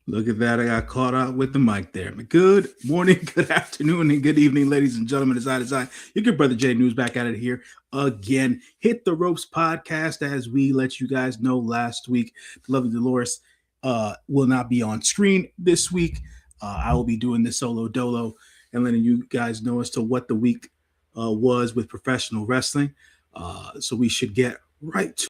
Look at that. I got caught up with the mic there. Good morning, good afternoon, and good evening, ladies and gentlemen. It's your good brother Jay News back at it here again. Hit the Ropes podcast, as we let you guys know last week. The lovely Delores will not be on screen this week. I will be doing this solo dolo and letting you guys know as to what the week was with professional wrestling. So we should get right to,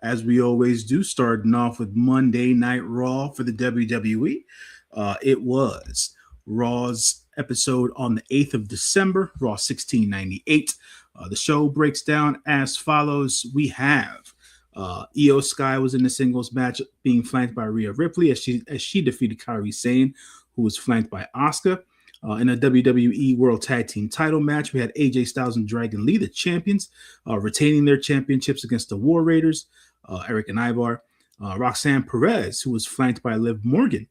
as we always do, starting off with Monday Night Raw for the WWE. It was Raw's episode on the 8th of December, Raw 1698. The show breaks down as follows. We have Io Sky was in the singles match, being flanked by Rhea Ripley as she defeated Kairi Sane, who was flanked by Asuka. In a WWE World Tag Team title match, we had AJ Styles and Dragon Lee, the champions, retaining their championships against the War Raiders, Eric and Ivar. Roxanne Perez, who was flanked by Liv Morgan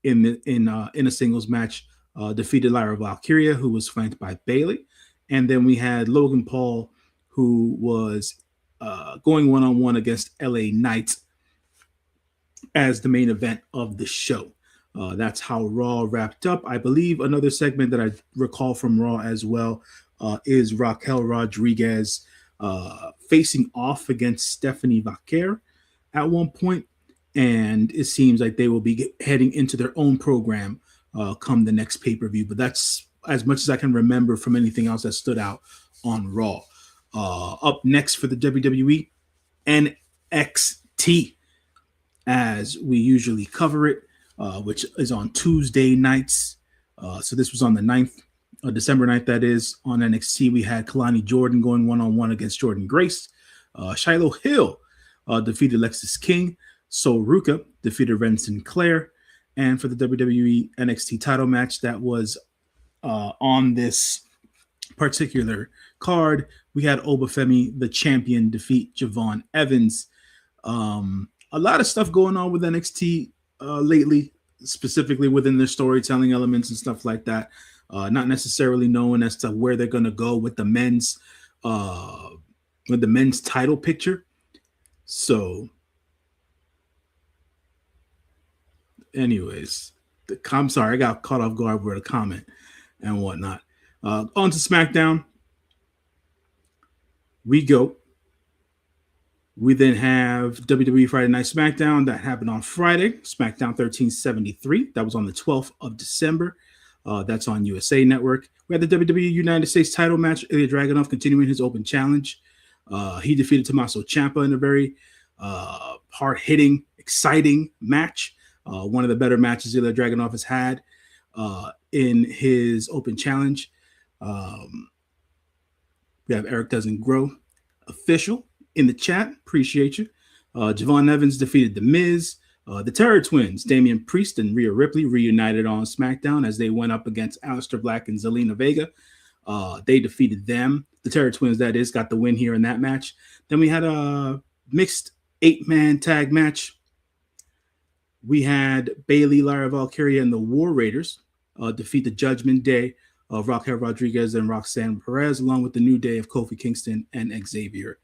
in a singles match, defeated Lyra Valkyria, who was flanked by Bayley. And then we had Logan Paul, who was going one-on-one against LA Knight as the main event of the show. That's how Raw wrapped up. I believe another segment that I recall from Raw as well is Raquel Rodriguez facing off against Stephanie Vaquer at one point, and it seems like they will be heading into their own program come the next pay-per-view. But that's as much as I can remember from anything else that stood out on Raw. Up next for the WWE, NXT, as we usually cover it, which is on Tuesday nights. So this was on the 9th, December 9th, that is. On NXT, we had Kalani Jordan going one-on-one against Jordan Grace. Shiloh Hill defeated Lexis King. Sol Ruka defeated Ren Sinclair. And for the WWE NXT title match that was on this particular card, we had Obafemi, the champion, defeat Javon Evans. A lot of stuff going on with NXT lately, specifically within their storytelling elements and stuff like that. Not necessarily knowing as to where they're going to go with the men's title picture. So, anyways, I'm sorry, I got caught off guard with a comment and whatnot. On to SmackDown. We go. We then have WWE Friday Night SmackDown that happened on Friday, SmackDown 1373. That was on the 12th of December. That's on USA Network. We had the WWE United States title match. Ilya Dragunov continuing his open challenge. He defeated Tommaso Ciampa in a very hard-hitting, exciting match. One of the better matches Ilya Dragunov has had in his open challenge. We have Eric Doesn't Grow official in the chat. Appreciate you. Javon Evans defeated The Miz. The Terror Twins, Damian Priest and Rhea Ripley, reunited on SmackDown as they went up against Aleister Black and Zelina Vega. They defeated them. The Terror Twins, that is, got the win here in that match. Then we had a mixed 8-man tag match. We had Bayley, Lyra Valkyria, and the War Raiders defeat the Judgment Day of Raquel Rodriguez and Roxanne Perez, along with the New Day of Kofi Kingston and Xavier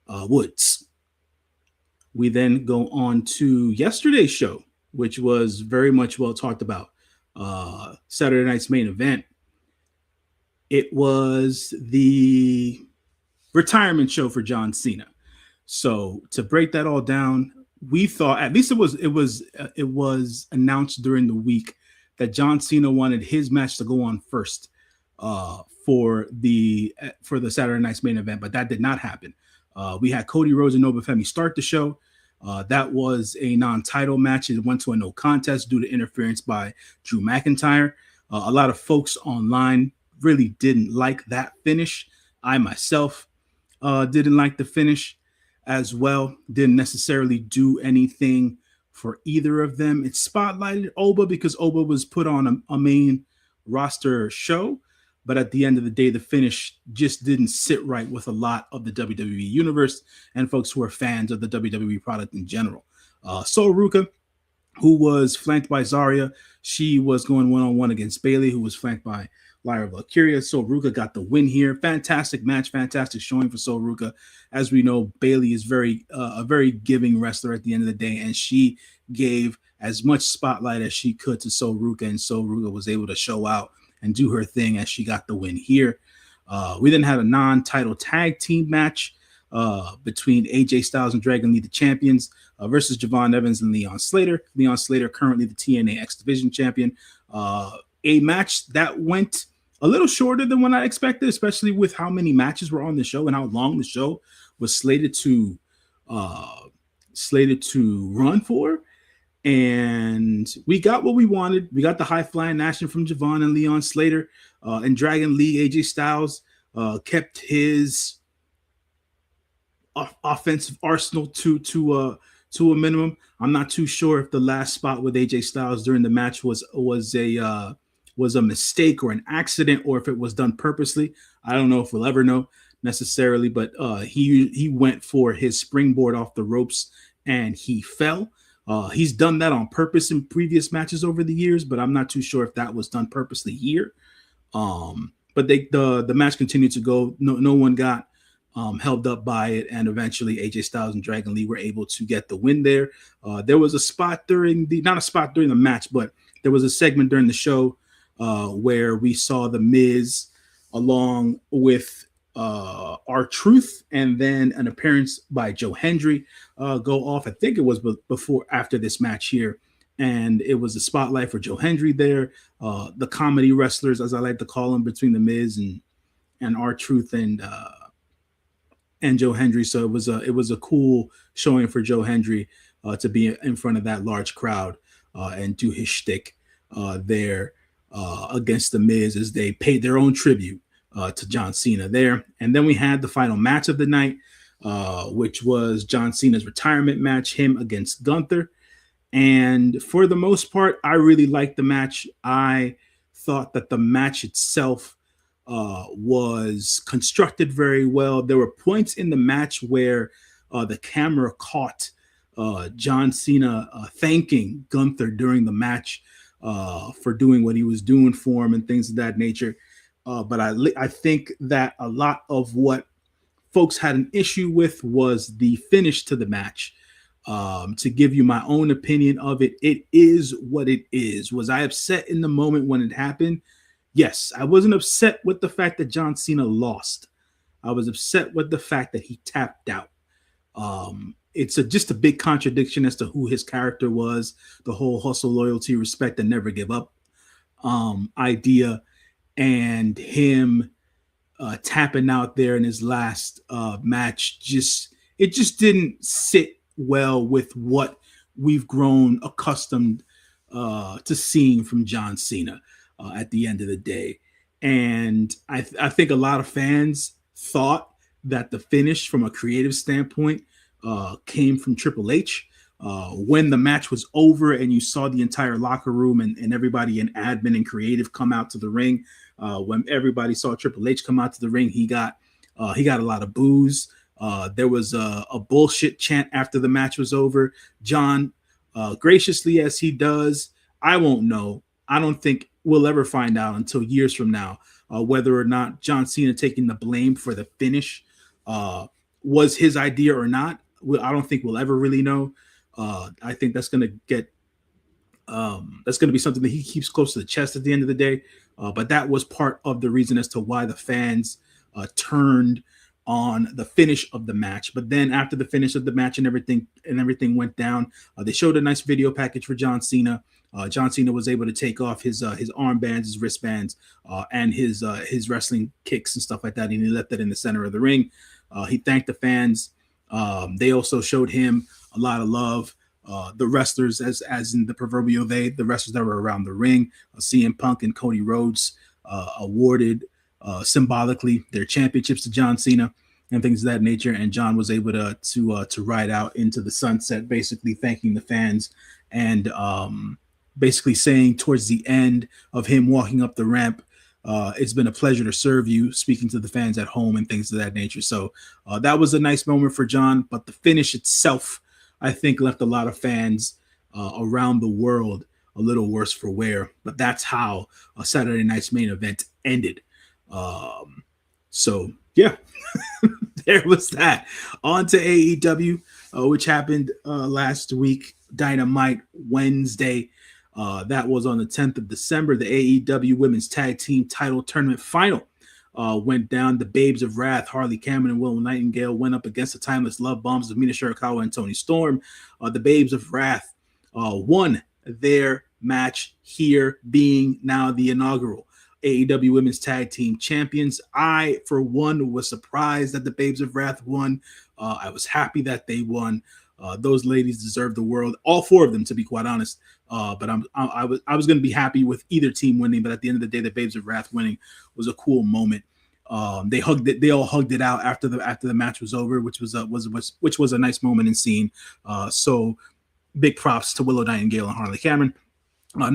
Woods. We then go on to yesterday's show, which was very much well talked about. Saturday night's main event. It was the retirement show for John Cena. So to break that all down, we thought, at least it was announced during the week that John Cena wanted his match to go on first for the Saturday night's main event, but that did not happen. We had Cody Rhodes and Obafemi start the show. That was a non-title match. It went to a no contest due to interference by Drew McIntyre. A lot of folks online really didn't like that finish. I myself didn't like the finish as well. Didn't necessarily do anything for either of them. It spotlighted Oba because Oba was put on a main roster show. But at the end of the day, the finish just didn't sit right with a lot of the WWE universe and folks who are fans of the WWE product in general. Sol Ruka, who was flanked by Zarya, she was going one-on-one against Bayley, who was flanked by Lyra Valkyria. Sol Ruka got the win here. Fantastic match, fantastic showing for Sol Ruka. As we know, Bayley is a very giving wrestler at the end of the day, and she gave as much spotlight as she could to Sol Ruka, and Sol Ruka was able to show out and do her thing as she got the win here. We then had a non-title tag team match between AJ Styles and Dragon Lee, the champions, versus Javon Evans and Leon Slater. Leon Slater, currently the TNA X Division champion. A match that went a little shorter than what I expected, especially with how many matches were on the show and how long the show was slated to run for. And we got what we wanted. We got the high-flying action from Javon and Leon Slater. And Dragon Lee, AJ Styles, kept his offensive arsenal to a minimum. I'm not too sure if the last spot with AJ Styles during the match was a mistake or an accident, or if it was done purposely. I don't know if we'll ever know necessarily, but he went for his springboard off the ropes and he fell. He's done that on purpose in previous matches over the years, but I'm not too sure if that was done purposely here. But the match continued to go. No one got held up by it, and eventually AJ Styles and Dragon Lee were able to get the win there. There was a spot not a spot during the match, but there was a segment during the show where we saw The Miz along with R-Truth, and then an appearance by Joe Hendry go off. I think it was after this match here, and it was a spotlight for Joe Hendry there. The comedy wrestlers, as I like to call them, between The Miz and R-Truth and Joe Hendry. So it was a cool showing for Joe Hendry to be in front of that large crowd and do his shtick there against The Miz as they paid their own tribute to John Cena there. And then we had the final match of the night, which was John Cena's retirement match, him against Gunther. And for the most part, I really liked the match. I thought that the match itself was constructed very well. There were points in the match where the camera caught John Cena thanking Gunther during the match for doing what he was doing for him and things of that nature. But I think that a lot of what folks had an issue with was the finish to the match. To give you my own opinion of it, it is what it is. Was I upset in the moment when it happened? Yes, I wasn't upset with the fact that John Cena lost. I was upset with the fact that he tapped out. It's just a big contradiction as to who his character was, the whole hustle, loyalty, respect, and never give up idea, and him tapping out there in his last match. It just didn't sit well with what we've grown accustomed to seeing from John Cena at the end of the day. And I think a lot of fans thought that the finish from a creative standpoint came from Triple H. When the match was over and you saw the entire locker room and everybody in admin and creative come out to the ring, when everybody saw Triple H come out to the ring, he got a lot of boos. There was a bullshit chant after the match was over. John, graciously as he does, I won't know. I don't think we'll ever find out until years from now whether or not John Cena taking the blame for the finish was his idea or not. I don't think we'll ever really know. I think that's going to be something that he keeps close to the chest at the end of the day. But that was part of the reason as to why the fans turned on the finish of the match. But then after the finish of the match and everything went down, they showed a nice video package for John Cena. John Cena was able to take off his armbands, his wristbands, and his wrestling kicks and stuff like that, and he left that in the center of the ring. He thanked the fans. They also showed him a lot of love. The wrestlers, as in the proverbial the wrestlers that were around the ring, CM Punk and Cody Rhodes awarded symbolically their championships to John Cena. and things of that nature. And John was able to ride out into the sunset, basically thanking the fans and basically saying towards the end of him walking up the ramp, it's been a pleasure to serve you, speaking to the fans at home and things of that nature. So that was a nice moment for John. But the finish itself, I think, left a lot of fans around the world a little worse for wear. But that's how a Saturday night's main event ended. So, yeah, there was that. On to AEW, which happened last week, Dynamite Wednesday. That was on the 10th of December. The AEW Women's Tag Team Title Tournament Final went down. The Babes of Wrath, Harley Cameron and Willow Nightingale, went up against the Timeless Love Bombs of Mina Shirakawa and Toni Storm. The Babes of Wrath won their match here, being now the inaugural AEW Women's Tag Team Champions. I, for one, was surprised that the Babes of Wrath won. I was happy that they won. Those ladies deserve the world, all four of them, to be quite honest. But I was going to be happy with either team winning. But at the end of the day, the Babes of Wrath winning was a cool moment. They hugged it. They all hugged it out after the match was over, which was a nice moment in scene. So big props to Willow Nightingale and Harley Cameron. In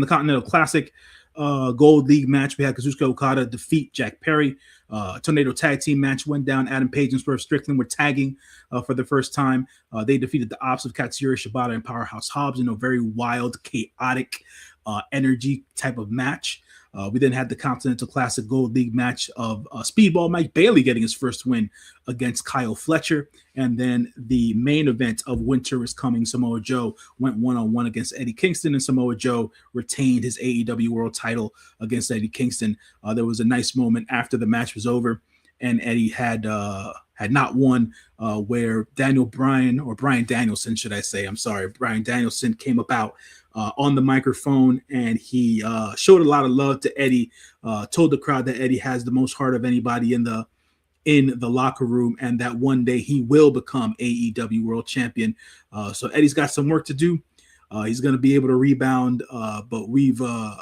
the Continental Classic Gold League match, we had Kazuchika Okada defeat Jack Perry. Tornado Tag Team match went down. Adam Page and Swerve Strickland were tagging for the first time. They defeated the Ops of Katsuyori Shibata and Powerhouse Hobbs in a very wild, chaotic energy type of match. We then had the Continental Classic Gold League match of Speedball Mike Bailey getting his first win against Kyle Fletcher. And then the main event of Winter is Coming, Samoa Joe went one-on-one against Eddie Kingston, and Samoa Joe retained his AEW World title against Eddie Kingston. There was a nice moment after the match was over, and Eddie had not won, where Brian Danielson, should I say, I'm sorry, Brian Danielson came about on the microphone, and he showed a lot of love to Eddie, told the crowd that Eddie has the most heart of anybody in the locker room, and that one day he will become AEW World Champion. So Eddie's got some work to do. He's going to be able to rebound, but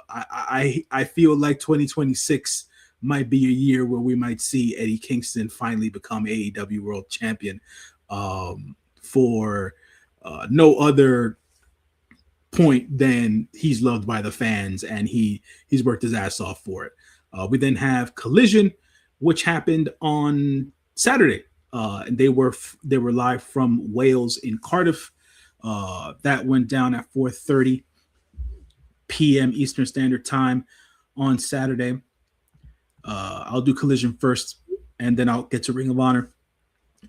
I feel like 2026 might be a year where we might see Eddie Kingston finally become AEW World Champion for no other point than he's loved by the fans, and he's worked his ass off for it. We then have Collision, which happened on Saturday, and they were live from Wales in Cardiff. That went down at 4:30 p.m. Eastern Standard Time on Saturday. I'll do Collision first, and then I'll get to Ring of Honor.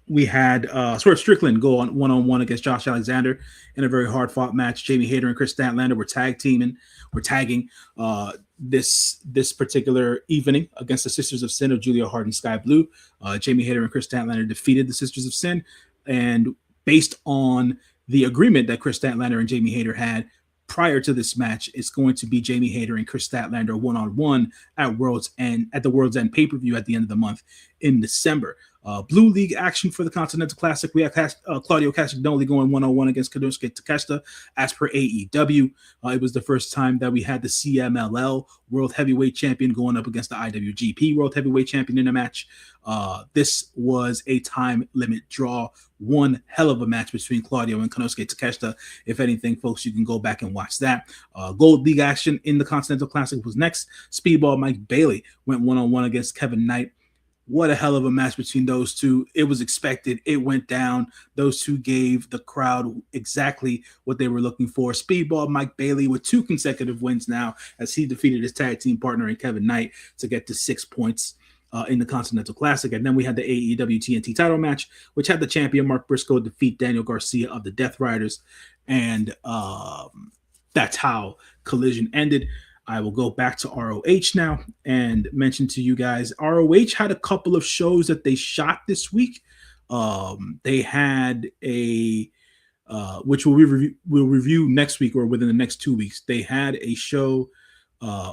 We had Swerve Strickland go on one-on-one against Josh Alexander in a very hard-fought match. Jamie Hayter and Chris Statlander were tagging this particular evening against the Sisters of Sin of Julia Hart and Sky Blue. Jamie Hayter and Chris Statlander defeated the Sisters of Sin, and based on the agreement that Chris Statlander and Jamie Hayter had prior to this match, it's going to be Jamie Hayter and Chris Statlander one-on-one at the World's End pay-per-view at the end of the month in December. Blue League action for the Continental Classic. We have Claudio Castagnoli going one-on-one against Konosuke Takeshita as per AEW. It was the first time that we had the CMLL World Heavyweight Champion going up against the IWGP World Heavyweight Champion in a match. This was a time limit draw. One hell of a match between Claudio and Konosuke Takeshita. If anything, folks, you can go back and watch that. Gold League action in the Continental Classic was next. Speedball Mike Bailey went one-on-one against Kevin Knight. What a hell of a match between those two. It was expected. It went down. Those two gave the crowd exactly what they were looking for. Speedball Mike Bailey with 2 consecutive wins now, as he defeated his tag team partner in Kevin Knight to get to 6 points in the Continental Classic. And then we had the AEW TNT title match, which had the champion Mark Briscoe defeat Daniel Garcia of the Death Riders. And that's how Collision ended. I will go back to ROH now and mention to you guys, ROH had a couple of shows that they shot this week. They had which we'll review next week or within the next 2 weeks. They had a show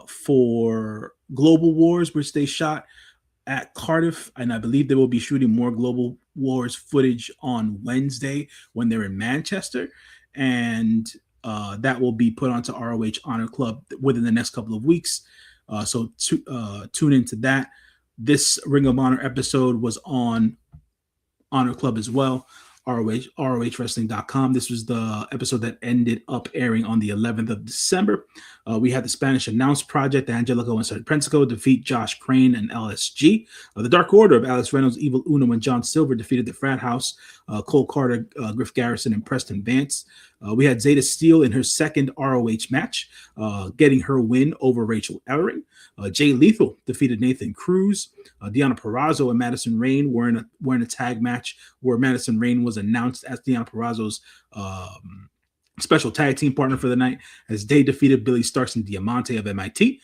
for Global Wars, which they shot at Cardiff, and I believe they will be shooting more Global Wars footage on Wednesday when they're in Manchester. And that will be put onto ROH Honor Club within the next couple of weeks. So tune into that. This Ring of Honor episode was on Honor Club as well, ROHWrestling.com. This was the episode that ended up airing on the 11th of December. We had the Spanish Announce Project, Angelico and Serpentico defeat Josh Crane and LSG. The Dark Order of Alex Reynolds, Evil Uno, and John Silver defeated the Frat House, Cole Carter, Griff Garrison, and Preston Vance. We had Zeta Steele in her second ROH match, getting her win over Rachel Ellering. Jay Lethal defeated Nathan Cruz. Deonna Purrazzo and Madison Rayne were in a tag match where Madison Rayne was announced as Deonna Purrazzo's special tag team partner for the night, as they defeated Billy Starks and Diamante of MIT.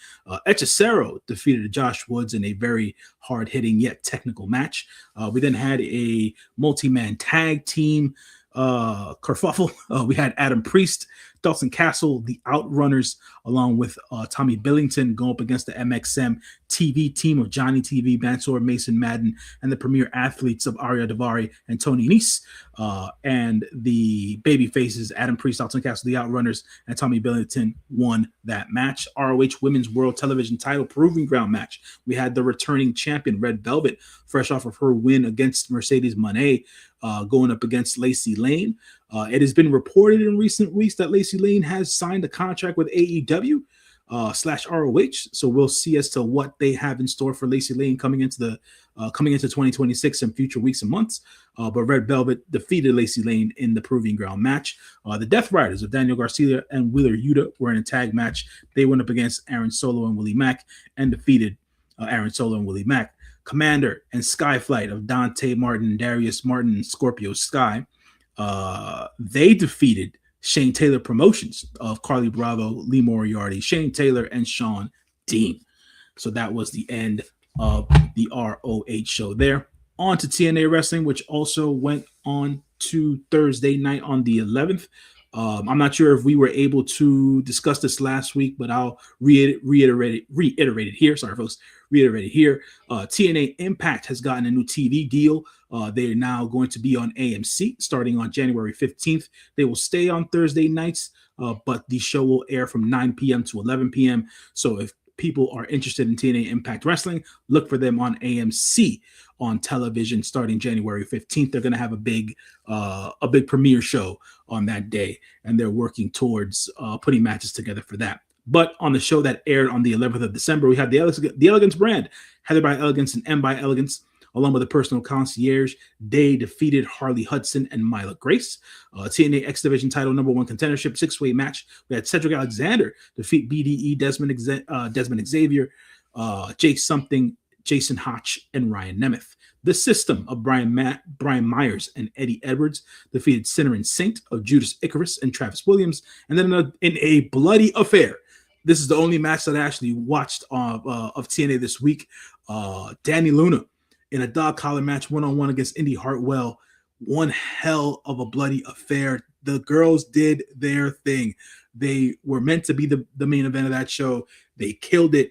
Hechicero defeated Josh Woods in a very hard-hitting yet technical match. We then had a multi-man tag team kerfuffle. We had Adam Priest, Dawson Castle, the Outrunners, along with Tommy Billington going up against the MXM TV team of Johnny TV, Mansoor, Mason Madden, and the premier athletes of Arya Davari and Tony Nese. And the baby faces, Adam Priest, Dawson Castle, the Outrunners, and Tommy Billington won that match. ROH Women's World Television Title Proving Ground match. We had the returning champion, Red Velvet, fresh off of her win against Mercedes Moné, going up against Lacey Lane. It has been reported in recent weeks that Lacey Lane has signed a contract with AEW / ROH. So we'll see as to what they have in store for Lacey Lane coming into 2026 and future weeks and months. But Red Velvet defeated Lacey Lane in the Proving Ground match. The Death Riders of Daniel Garcia and Wheeler Yuta were in a tag match. They went up against Aaron Solo and Willie Mack and defeated Aaron Solo and Willie Mack. Commander and Skyflight of Dante Martin, Darius Martin, and Scorpio Sky. They defeated Shane Taylor Promotions of Carly Bravo, Lee Moriarty, Shane Taylor, and Sean Dean. So that was the end of the ROH show there. On to TNA Wrestling, which also went on to Thursday night on the 11th. I'm not sure if we were able to discuss this last week, but I'll reiterate it here. Sorry, folks. Reiterate it here. TNA Impact has gotten a new TV deal. They are now going to be on AMC starting on January 15th. They will stay on Thursday nights, but the show will air from 9 p.m. to 11 p.m. So if people are interested in TNA Impact Wrestling, look for them on AMC on television starting January 15th. They're going to have a big premiere show on that day, and they're working towards putting matches together for that. But on the show that aired on the 11th of December, we had the Elegance brand, Heather by Elegance and M by Elegance, along with a personal concierge. They defeated Harley Hudson and Mila Grace. TNA X Division title #1 contendership 6-way match. We had Cedric Alexander defeat BDE, Desmond Xavier, Jake Something, Jason Hotch, and Ryan Nemeth. The System of Brian Myers and Eddie Edwards defeated Sinner and Saint of Judas Icarus and Travis Williams. And then in a bloody affair, this is the only match that I actually watched of TNA this week. Danny Luna in a dog collar match 1-on-1 against Indy Hartwell. One hell of a bloody affair. The girls did their thing. They were meant to be the main event of that show. They killed it.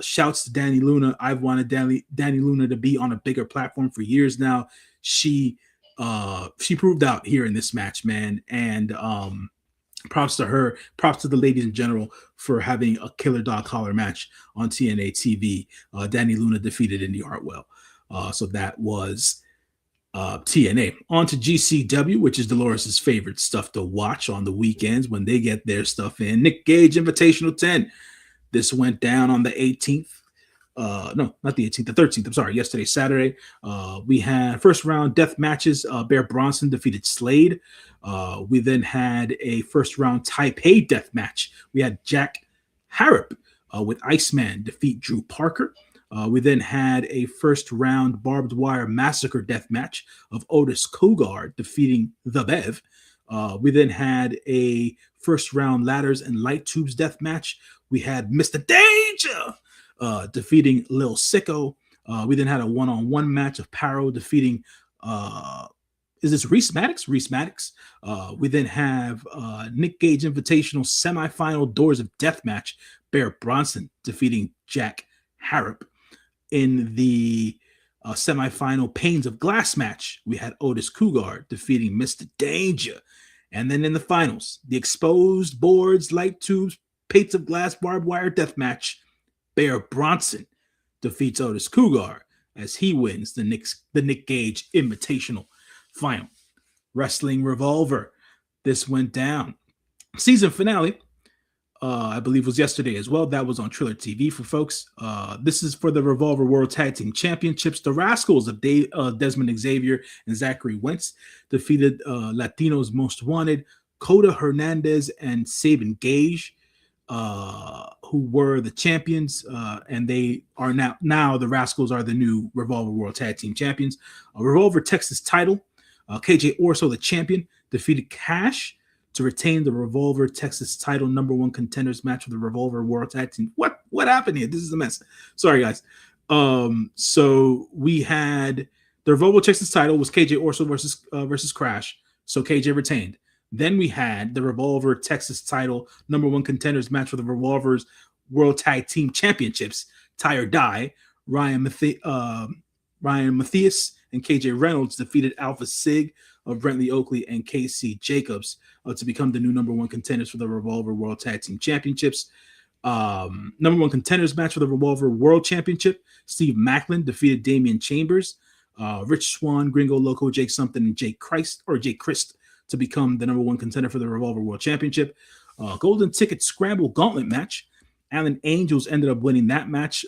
Shouts to Danny Luna. I've wanted Danny Luna to be on a bigger platform for years now. She proved out here in this match, man. And props to her. Props to the ladies in general for having a killer dog collar match on TNA TV. Danny Luna defeated Indy Hartwell. So that was TNA. On to GCW, which is Dolores' favorite stuff to watch on the weekends when they get their stuff in. Nick Gage Invitational 10. This went down on the 18th. No, not the 18th, the 13th. I'm sorry, yesterday, Saturday. We had first round death matches. Bear Bronson defeated Slade. We then had a first round Taipei death match. We had Jack Harrop with Iceman defeat Drew Parker. We then had a first round barbed wire massacre death match of Otis Cougar defeating The Bev. We then had a first round ladders and light tubes death match. We had Mr. Danger defeating Lil Sicko. We then had a one-on-one match of Paro defeating is this Reese Maddox? Reese Maddox. We then have Nick Gage Invitational semifinal Doors of Death match. Bear Bronson defeating Jack Harrop. In the semifinal Panes of Glass match, we had Otis Cougar defeating Mr. Danger. And then in the finals, the exposed boards, light tubes, Pates of Glass barbed wire death match, Bear Bronson defeats Otis Cougar as he wins the Nick Gage Invitational final. Wrestling Revolver. This went down. Season finale, I believe, was yesterday as well. That was on Triller TV for folks. This is for the Revolver World Tag Team Championships. The Rascals of Desmond Xavier and Zachary Wentz defeated Latinos Most Wanted, Coda Hernandez and Sabin Gage, who were the champions, and they are now the Rascals are the new Revolver World Tag Team Champions. Revolver Texas title. KJ Orso, the champion, defeated Cash to retain the Revolver Texas title #1 contenders match for the Revolver World Tag Team. What happened here? This is a mess. Sorry, guys. So we had the Revolver Texas title was KJ Orso versus Crash. So KJ retained. Then we had the Revolver Texas title #1 contenders match for the Revolver's World Tag Team Championships. Tie or Die. Ryan Matthias and KJ Reynolds defeated Alpha Sig of Brentley Oakley and KC Jacobs to become the new #1 contenders for the Revolver World Tag Team Championships. #1 contenders match for the Revolver World Championship. Steve Macklin defeated Damian Chambers, Rich Swann, Gringo Loco, Jake Something, and Jake Christ to become the #1 contender for the Revolver World Championship. Golden Ticket Scramble Gauntlet match. Alan Angels ended up winning that match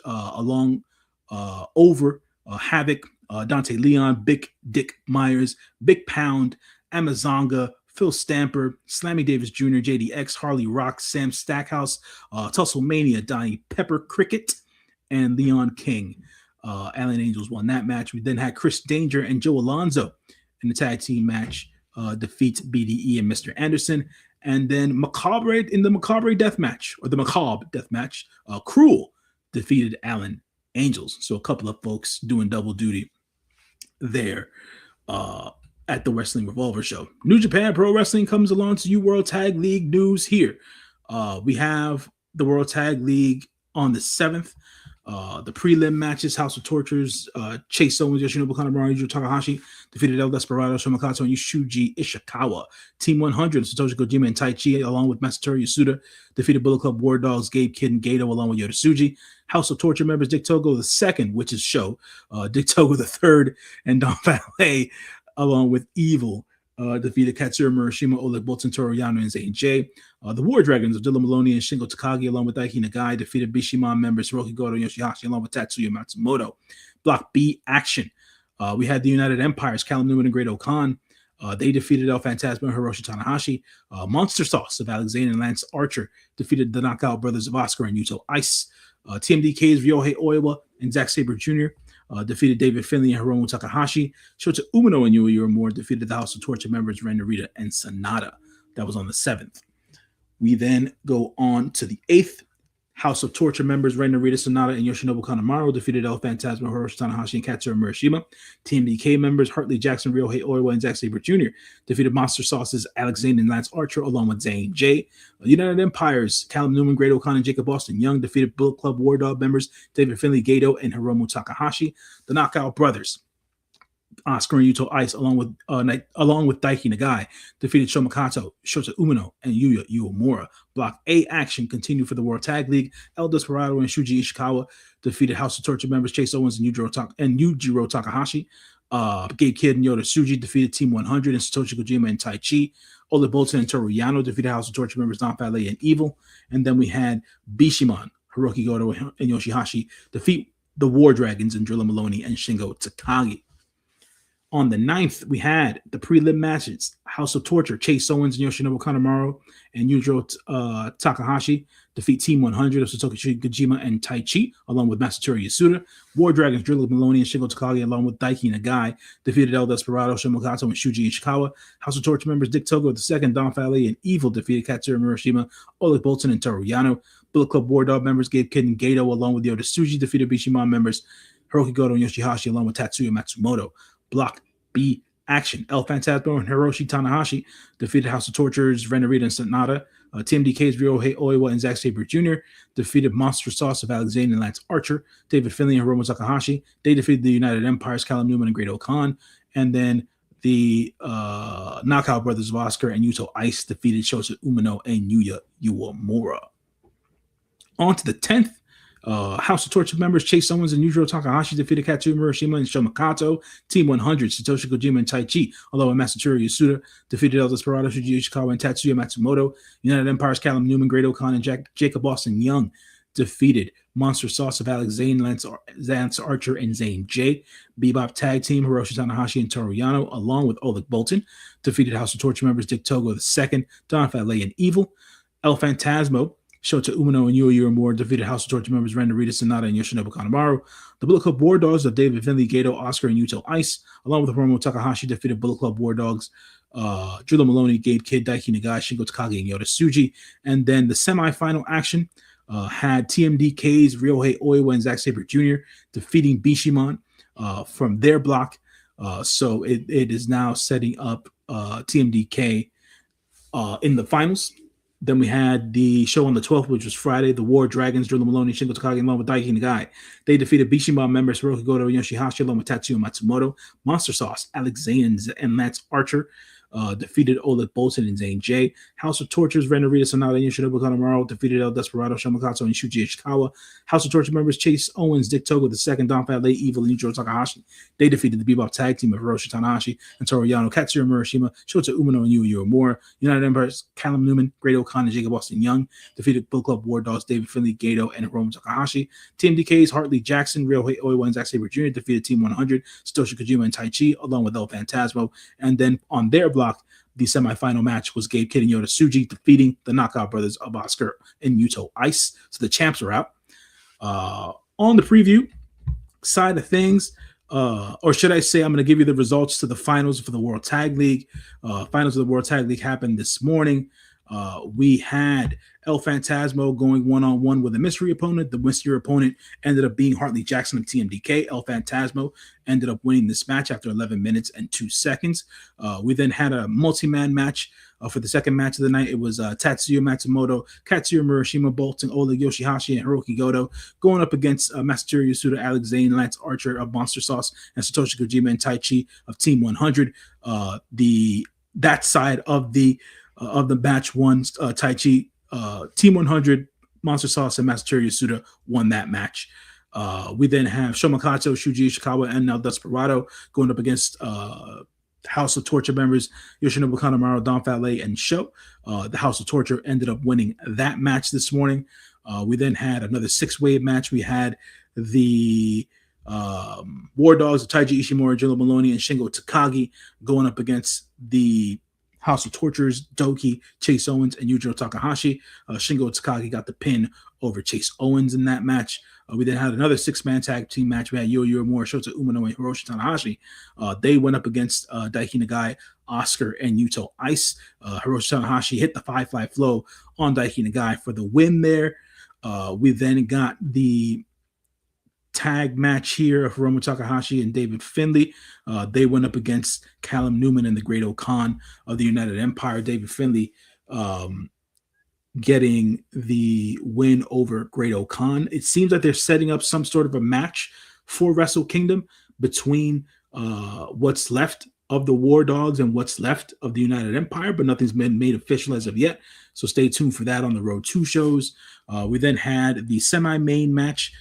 over Havoc, Dante Leon, Big Dick Myers, Big Pound, Amazonga, Phil Stamper, Slammy Davis Jr., JDX, Harley Rock, Sam Stackhouse, Tusslemania, Donnie Pepper, Cricket, and Leon King. Alan Angels won that match. We then had Chris Danger and Joe Alonzo in the tag team match defeat BDE and Mr. Anderson. And then Macabre death match, Cruel defeated Alan Angels. So a couple of folks doing double duty there at the Wrestling Revolver show. New Japan Pro Wrestling comes along to you. World Tag League news here. We have the World Tag League on the 7th. The prelim matches, House of Tortures, Chase Owens, Yoshinobu Kanemaru, Yujiro Takahashi defeated El Desperado, Shomakato, and Shuji Ishikawa. Team 100, Satoshi Kojima and Tai Chi, along with Masatori Yasuda, defeated Bullet Club War Dogs, Gabe Kidd, and Gato, along with Yota Tsuji. House of Torture members, Dick Togo II, which is Show, Dick Togo III, and Don Valet, along with Evil, defeated Katsura Murashima, Oleg Bolton, Toru Yano, and Zayn J. The War Dragons of Dylan Maloney and Shingo Takagi, along with Daiki Nagai, defeated Bishiman members Hiroki Goto and Yoshihashi, along with Tatsuya Matsumoto. Block B action. We had the United Empires, Callum Newman and Great O'Khan. They defeated El Phantasmo and Hiroshi Tanahashi. Monster Sauce of Alex Zane and Lance Archer defeated the Knockout Brothers of Oscar and Yuto Ice. TMDK's Ryohei Oiwa and Zack Sabre Jr. Defeated David Finley and Hiromu Takahashi. Shota Umino and Yuya Uemura defeated the House of Torture members Ren Narita and Sonata. That was on the 7th. We then go on to the 8th. House of Torture members Ren Narita, Sonata, and Yoshinobu Kanemaru defeated El Phantasmo, Hiroshi Tanahashi, and Katsura Murashima. TMDK members Hartley Jackson, Ryohei Oiwa, and Zack Sabre Jr. defeated Monster Sauce's Alex Zane and Lance Archer, along with Zayn J. United Empires, Callum Newman, Great O'Khan, and Jacob Austin Young defeated Bullet Club War Dog members David Finley, Gato, and Hiromu Takahashi. The Knockout Brothers, Oscar and Yuto Ice, along with Daiki Nagai, defeated Shomakato, Shota Umino, and Yuya Uemura. Block A action continued for the World Tag League. El Desperado and Shuji Ishikawa defeated House of Torture members Chase Owens and Yujiro Takahashi. Gabe Kidd and Yota Tsuji defeated Team 100 and Satoshi Kojima and Tai Chi. Ole Bolton and Toru Yano defeated House of Torture members Don Valet and Evil. And then we had Bishiman, Hiroki Goto, and Yoshihashi defeat the War Dragons and Drilla Maloney and Shingo Takagi. On the 9th, we had the prelim matches. House of Torture, Chase Owens and Yoshinobu Kanemaru and Yujiro Takahashi defeat Team 100 of Satoshi Kojima and Tai Chi, along with Masatori Yasuda. War Dragons, Drilla Maloney and Shingo Takagi, along with Daiki Nagai, defeated El Desperado, Shomakato, and Shuji Ishikawa. House of Torture members Dick Togo II, Don Valet, and Evil defeated Katsura Murashima, Oleg Bolton, and Toru Yano. Bullet Club War Dog members Gabe Kidd and Gato, along with Yota Tsuji, defeated Bishiman members Hiroki Goto and Yoshihashi, along with Tatsuya Matsumoto. Block B action. El Phantasmo and Hiroshi Tanahashi defeated House of Torture's Ren Narita and Sonata. TMDK's Ryohei Oiwa and Zack Sabre Jr. defeated Monster Sauce of Alex Zane and Lance Archer. David Finley and Hiromu Takahashi. They defeated the United Empires, Callum Newman and Great O'Khan. And then the Knockout Brothers of Oscar and Yuto Ice defeated Shota Umino and Yuya Uemura. On to the 10th. House of Torture members Chase Owens and Yujiro Takahashi defeated Katsuyori Murashima and Shomakato. Team 100, Satoshi Kojima and Taichi, along with Masatsuru Yasuda, defeated El Desperado, Shuji Ishikawa, and Tatsuya Matsumoto. United Empire's Callum Newman, Great O'Khan, and Jacob Austin Young defeated Monster Sauce of Alex Zane, Lance Archer, and Zane J. Bebop Tag Team, Hiroshi Tanahashi and Toru Yano, along with Oleg Boltin, defeated House of Torture members Dick Togo II, Don Fale, and Evil. El Phantasmo, Shota Umino, and Yuya Uemura defeated House of Torture members Ren Narita, Sonata, and Yoshinobu Kanemaru. The Bullet Club War Dogs of David Finlay, Gato, Oscar, and Yuto Ice, along with Hiromu Takahashi, defeated Bullet Club War Dogs Drilla Maloney, Gabe Kidd, Daiki Nagai, Shingo Takagi, and Yota Tsuji. And then the semifinal action had TMDK's Ryohei Oiwa and Zack Sabre Jr. defeating Bishamon from their block. So it is now setting up TMDK in the finals. Then we had the show on the 12th, which was Friday. The War Dragons, Drilla Maloney, Shingo Takagi, along with Daiki Nagai. They defeated Bishamon members Hiroki Goto, Yoshihashi, along with Tatsuya Matsumoto. Monster Sauce, Alex Zane, and Lance Archer defeated Oleg Boltin and Zane J. House of Tortures, Ren Narita, Sonata, and Yoshinobu Kanemaru defeated El Desperado, Shomakato, and Shuji Ishikawa. House of Torture members Chase Owens, Dick Togo II, Don Fale, Evil, and Yujiro Takahashi. They defeated the Bebop Tag Team of Hiroshi Tanahashi and Toru Yano, Katsuyori Murashima, Shota Umino, and Yuya Uemura. United Empire's Callum Newman, Great O'Khan, and Jacob Austin Young defeated Bullet Club War Dogs David Finlay, Gato, and Hiromu Takahashi. TMDK's Hartley Jackson, Ryohei Oiwa, and Zack Sabre Jr. defeated Team 100, Satoshi Kojima and Taichi, along with El Phantasmo. And then on their block, the semifinal match was Gabe Kidd and Yota Tsuji defeating the Knockout Brothers of Oscar and Yuto Ice. So the champs are out. On the preview side of things, or should I say, I'm going to give you the results to the finals for the World Tag League. Finals of the World Tag League happened this morning. We had El Phantasmo going one-on-one with a mystery opponent. The mystery opponent ended up being Hartley Jackson of TMDK. El Phantasmo ended up winning this match after 11 minutes and 2 seconds. We then had a multi-man match for the second match of the night. It was Tatsuya Matsumoto, Katsuyori Murashima, Boltin, Oleg Yoshihashi, and Hiroki Goto going up against Masatsuru Yasuda, Alex Zane, Lance Archer of Monster Sauce, and Satoshi Kojima and Taichi of Team 100. That side of the match won Taichi. Team 100, Monster Sauce, and Masatsuru Yasuda won that match. We then have Shomakato, Shuji Ishikawa, and El Desperado going up against House of Torture members Yoshinobu Kanemaru, Don Fale, and Sho. The House of Torture ended up winning that match this morning. We then had another 6-way match. We had the War Dogs of Taiji Ishimori, Drilla Maloney, and Shingo Takagi going up against the House of Tortures, Doki, Chase Owens, and Yujiro Takahashi. Shingo Takagi got the pin over Chase Owens in that match. We then had another 6-man tag team match. We had Yuya Uemura, Shota Umino, and Hiroshi Tanahashi. They went up against Daiki Nagai, Oscar, and Yuto Ice. Hiroshi Tanahashi hit the 5-5 flow on Daiki Nagai for the win there. We then got the tag match here of Hiromu Takahashi and David Finlay. They went up against Callum Newman and the Great O'Khan of the United Empire. David Finlay getting the win over Great O'Khan. It seems like they're setting up some sort of a match for Wrestle Kingdom between what's left of the War Dogs and what's left of the United Empire, but nothing's been made official as of yet. So stay tuned for that on the Road 2 shows. We then had the semi-main match,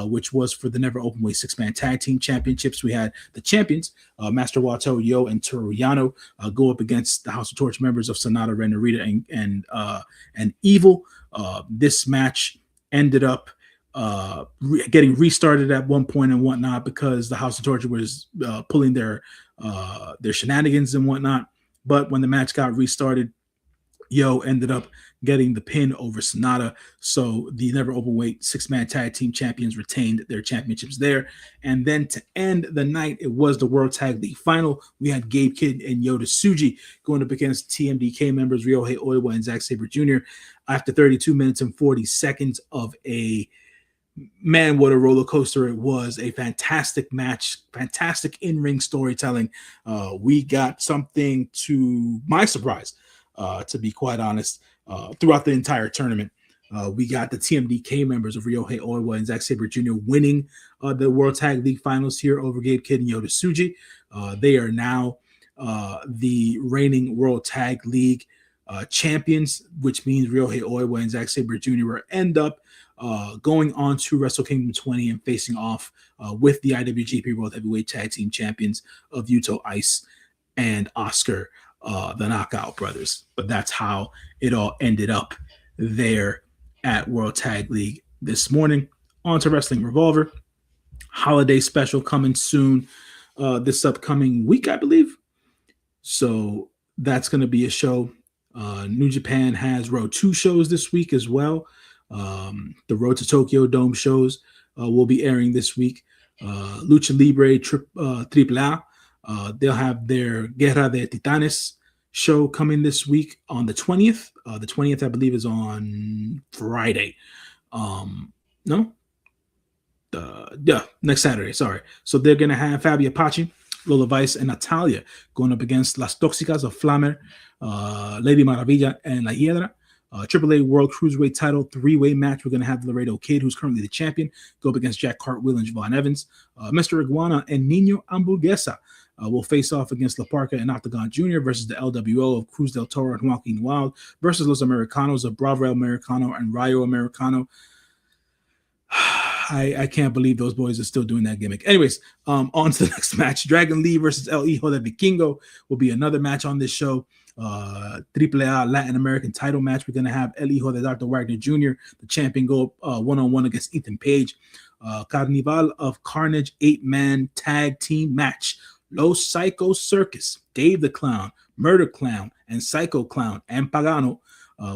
which was for the Never Openweight 6-man tag team championships. We had the champions, Master Wato, Yo, and Toru Yano, go up against the House of Torture members of Sonata, Ren Narita, and Evil. This match ended up getting restarted at one point and whatnot because the House of Torture was pulling their shenanigans and whatnot. But when the match got restarted, Yo ended up getting the pin over Sonata. So the Never Openweight 6-man tag team champions retained their championships there. And then to end the night, it was the World Tag League final. We had Gabe Kidd and Yota Tsuji going up against TMDK members Ryohei Oiwa and Zack Sabre Jr. after 32 minutes and 40 seconds of a man, what a roller coaster it was. A fantastic match, fantastic in-ring storytelling. We got something, to my surprise, to be quite honest, throughout the entire tournament. We got the TMDK members of Ryohei Oiwa and Zack Sabre Jr. winning the World Tag League finals here over Gabe Kidd and Yota Tsuji. They are now the reigning World Tag League champions, which means Ryohei Oiwa and Zack Sabre Jr. will end up going on to Wrestle Kingdom 20 and facing off with the IWGP World Heavyweight Tag Team Champions of Yuto Ice and Oscar, the Knockout Brothers. But that's how it all ended up there at World Tag League this morning. On to Wrestling Revolver. Holiday special coming soon this upcoming week, I believe. So that's going to be a show. New Japan has Road 2 shows this week as well. The Road to Tokyo Dome shows will be airing this week. Lucha Libre AAA, they'll have their Guerra de Titanes show coming this week on the 20th. The 20th, I believe, is on Friday. Next Saturday, sorry. So they're going to have Fabi Apache, Lola Vice, and Natalia going up against Las Tóxicas of Flamer, Lady Maravilla, and La Hiedra. AAA World Cruiserweight title 3-way match. We're going to have Laredo Kid, who's currently the champion, go up against Jack Cartwheel and Javon Evans. Mr. Iguana and Nino Hamburguesa will face off against La Parca and Octagon Jr. versus the LWO of Cruz del Toro and Joaquin Wild versus Los Americanos of Bravo Americano and Rayo Americano. I can't believe those boys are still doing that gimmick. Anyways, on to the next match. Dragon Lee versus El Hijo de Vikingo will be another match on this show. AAA Latin American title match. We're going to have El Hijo de Dr. Wagner Jr., the champion, go one-on-one against Ethan Page. Carnival of Carnage 8-man tag team match. Los Psycho Circus, Dave the Clown, Murder Clown, and Psycho Clown and Pagano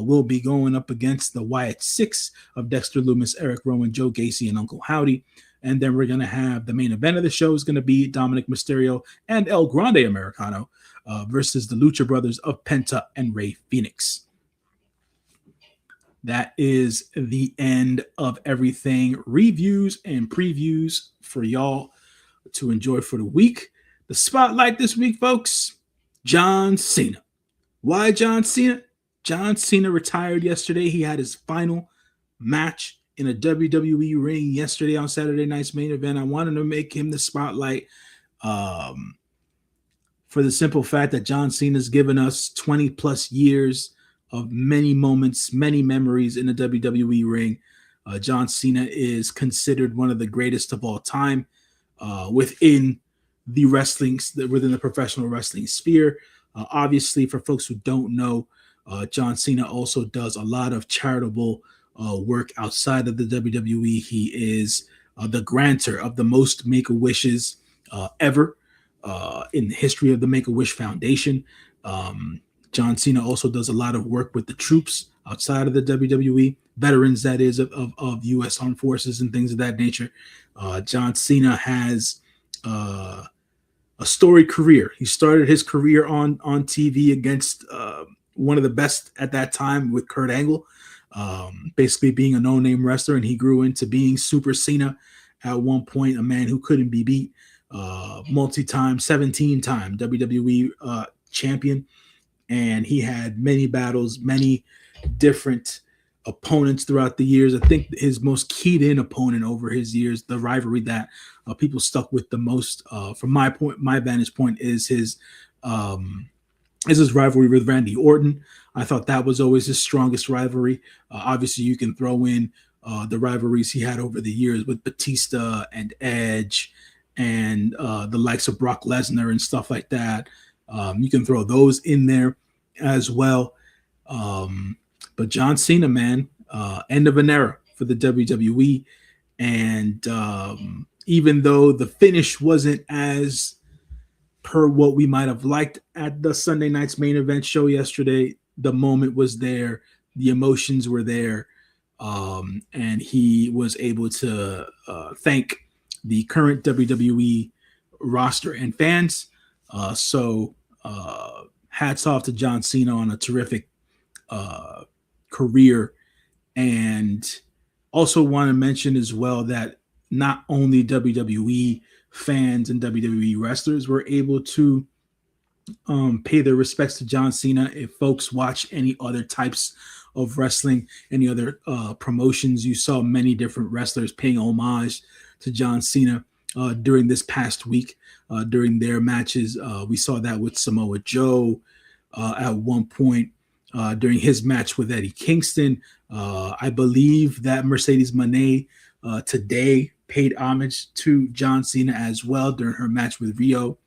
will be going up against the Wyatt Six of Dexter Loomis, Eric Rowan, Joe Gacy, and Uncle Howdy. And then we're going to have the main event of the show is going to be Dominic Mysterio and El Grande Americano versus the Lucha Brothers of Penta and Rey Fenix. That is the end of everything. Reviews and previews for y'all to enjoy for the week. The spotlight this week, folks, John Cena. Why John Cena? John Cena retired yesterday. He had his final match in a WWE ring yesterday on Saturday night's main event. I wanted to make him the spotlight for the simple fact that John Cena's given us 20 plus years of many moments, many memories in the WWE ring. John Cena is considered one of the greatest of all time within the professional wrestling sphere. Obviously, for folks who don't know, John Cena also does a lot of charitable work outside of the WWE. He is the grantor of the most Make-A-Wishes ever in the history of the Make-A-Wish Foundation. John Cena also does a lot of work with the troops outside of the WWE, veterans, that is, of U.S. Armed Forces and things of that nature. John Cena has a storied career. He started his career on TV against one of the best at that time with Kurt Angle, basically being a no-name wrestler, and he grew into being Super Cena at one point, a man who couldn't be beat, multi-time, 17-time WWE champion, and he had many battles, many different opponents throughout the years. I think his most keyed-in opponent over his years, the rivalry that people stuck with the most, from my vantage point, is his rivalry with Randy Orton. I thought that was always his strongest rivalry. Obviously, you can throw in the rivalries he had over the years with Batista and Edge and the likes of Brock Lesnar and stuff like that. You can throw those in there as well. But John Cena, man, end of an era for the WWE. And even though the finish wasn't as per what we might have liked at the Sunday night's main event show yesterday, the moment was there. The emotions were there. And he was able to thank the current WWE roster and fans. So hats off to John Cena on a terrific career. And also want to mention as well that not only WWE fans and WWE wrestlers were able to pay their respects to John Cena. If folks watch any other types of wrestling, any other promotions, you saw many different wrestlers paying homage to John Cena during this past week, during their matches. We saw that with Samoa Joe at one point. during his match with Eddie Kingston. I believe that Mercedes Moné today paid homage to John Cena as well during her match with Rio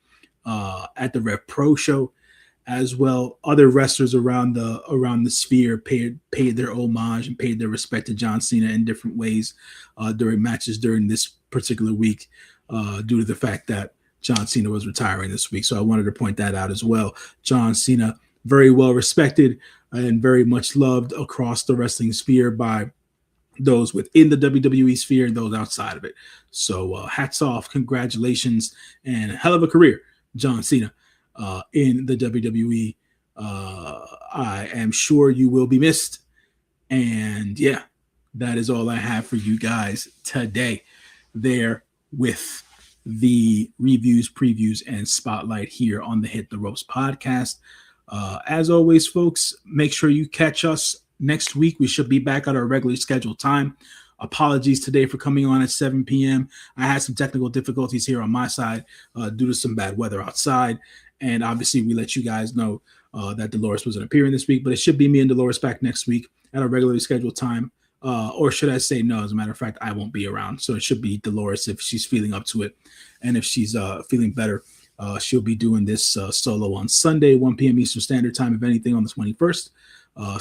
at the Rev Pro show. As well, other wrestlers around the sphere paid their homage and paid their respect to John Cena in different ways during matches during this particular week, due to the fact that John Cena was retiring this week. So I wanted to point that out as well. John Cena, very well respected and very much loved across the wrestling sphere by those within the WWE sphere and those outside of it. So hats off, congratulations, and a hell of a career, John Cena. In the WWE. I am sure you will be missed. And yeah, that is all I have for you guys today. There with the reviews, previews, and spotlight here on the Hit the Ropes podcast. As always, folks, make sure you catch us next week. We should be back at our regularly scheduled time. Apologies today for coming on at 7 p.m. I had some technical difficulties here on my side due to some bad weather outside. And obviously, we let you guys know that Delores wasn't appearing this week, but it should be me and Delores back next week at a regularly scheduled time. Or should I say no? As a matter of fact, I won't be around. So it should be Delores if she's feeling up to it. And if she's feeling better, she'll be doing this solo on Sunday, 1 p.m. Eastern Standard Time, if anything, on the 21st.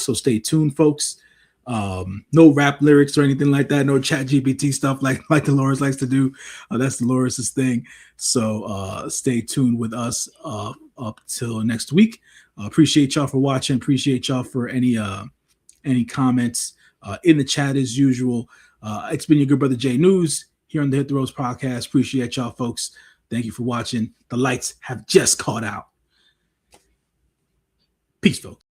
So stay tuned, folks. No rap lyrics or anything like that. No chat GPT stuff like Delores likes to do. That's Delores' thing. So stay tuned with us up till next week. Appreciate y'all for watching. Appreciate y'all for any comments in the chat as usual. It's been your good brother Jay News here on the Hit the Ropes podcast. Appreciate y'all, folks. Thank you for watching. The lights have just caught out. Peace, folks.